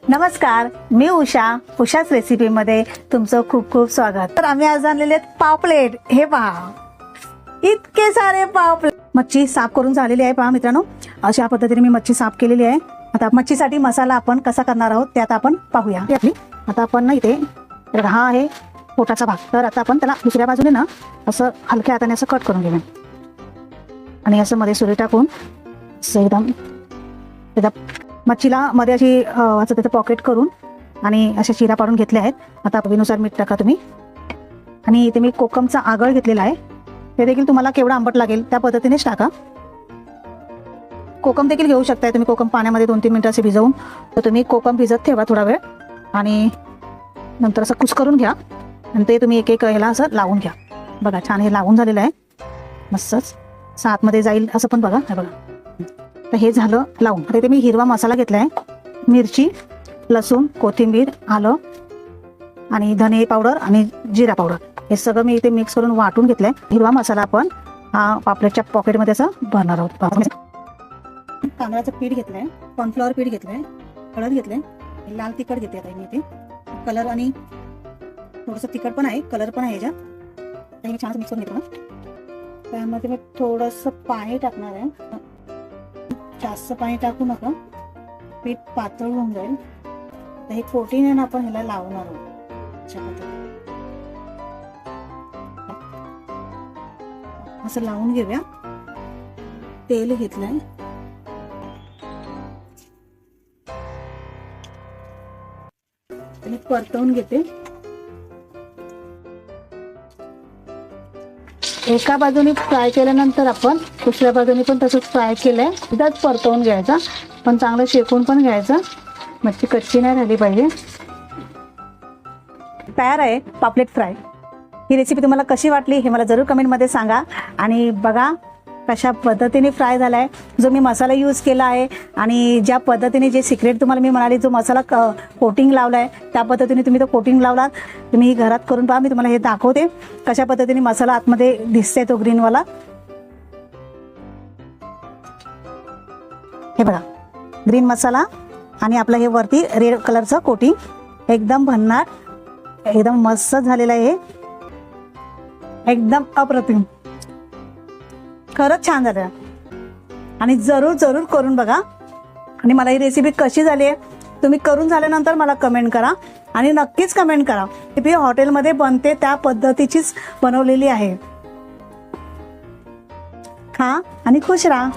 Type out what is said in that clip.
नमस्कार, मी उषाच रेसिपीमध्ये तुमचं खूप खूप स्वागत। तर आम्ही आज आणलेले आहेत पापलेट। हे पहा, इतके सारे पापलेट। मच्छी साफ करून झालेली आहे पहा मित्रांनो, अशा पद्धतीने मी मच्छी साफ केलेली आहे। आता मच्छीसाठी मसाला आपण कसा करणार आहोत ते आता आपण पाहूया। आता आपण ना इथे हा आहे पोटाचा भाग, तर आता आपण त्याला दुसऱ्या बाजूने ना असं हलक्या हाताने असं कट करून घेऊया आणि असं मध्ये सुरी टाकून एकदम मच्छीला मध्ये अशी असं त्याचं पॉकेट करून आणि अशा चिरा पाडून घेतल्या आहेत। आता चवीनुसार मीठ टाका तुम्ही। आणि इथे मी कोकमचा आगळ घेतलेला आहे, ते देखील तुम्हाला केवढा आंबट लागेल त्या पद्धतीनेच टाका। कोकम देखील घेऊ शकताय तुम्ही, कोकम पाण्यामध्ये 2-3 मिनिटं असे भिजवून तर तुम्ही कोकम भिजत ठेवा थोडा वेळ आणि नंतर असं कुस्करून घ्या आणि ते तुम्ही एक एक ह्याला असं लावून घ्या। बघा छान हे लावून झालेलं आहे, मस्तच आतमध्ये जाईल असं पण बघा। हे बघा, तर हे झालं लावून। आता इथे मी हिरवा मसाला घेतला आहे, मिरची, लसूण, कोथिंबीर, आलं आणि धने पावडर आणि जिरा पावडर हे सगळं मी इथे मिक्स करून वाटून घेतलंय। हिरवा मसाला आपण हा पापलेटच्या पॉकेटमध्ये असं भरणार आहोत। तांदळाचं पीठ घेतलंय, कॉर्नफ्लॉवर पीठ घेतलंय, हळद घेतलंय, लाल तिखट घेते आता मी इथे। कलर आणि थोडंसं तिखट पण आहे, कलर पण आहे याच्यात। मी छान मिक्स करून घेतो ना, त्यामध्ये मी थोडंसं पाणी टाकणार आहे। जास्त पाणी टाकू नका, पीठ पातळ होऊन जाईल। तर हे कोटिंग आहे ना आपण ह्याला लावणार आहोत। असं लावून घेऊया। तेल घेतलंय आणि परतवून घेते। एका बाजूने फ्राय केल्यानंतर आपण दुसऱ्या बाजूने पण तसंच फ्राय केलंय, एकदाच परतवून घ्यायचा, पण चांगलं शेकून पण घ्यायचं, मच्छी कच्ची नाही राहिली पाहिजे। तयार आहे पापलेट फ्राय। ही रेसिपी तुम्हाला कशी वाटली हे मला जरूर कमेंटमध्ये सांगा। आणि बघा कशा पद्धतीने फ्राय झाला आहे, जो मी मसाला यूज केला आहे आणि ज्या पद्धतीने जे सिक्रेट तुम्हाला मी म्हणाली, जो मसाला कोटिंग लावला आहे त्या पद्धतीने तुम्ही तो कोटिंग लावला। तुम्ही घरात करून पहा, मी तुम्हाला हे दाखवते कशा पद्धतीने मसाला आतमध्ये दिसते तो ग्रीनवाला। हे बघा, ग्रीन मसाला आणि आपलं हे वरती रेड कलरचं कोटिंग एकदम भन्नाट, एकदम मस्त झालेलं आहे। हे एकदम अप्रतिम, खरंच छान झालं आणि जरूर जरूर करून बघा। आणि मला ही रेसिपी कशी झाली आहे तुम्ही करून झाल्यानंतर मला कमेंट करा आणि नक्कीच कमेंट करा। ही हॉटेलमध्ये बनते त्या पद्धतीचीच बनवलेली आहे। खा आणि खुश राहा।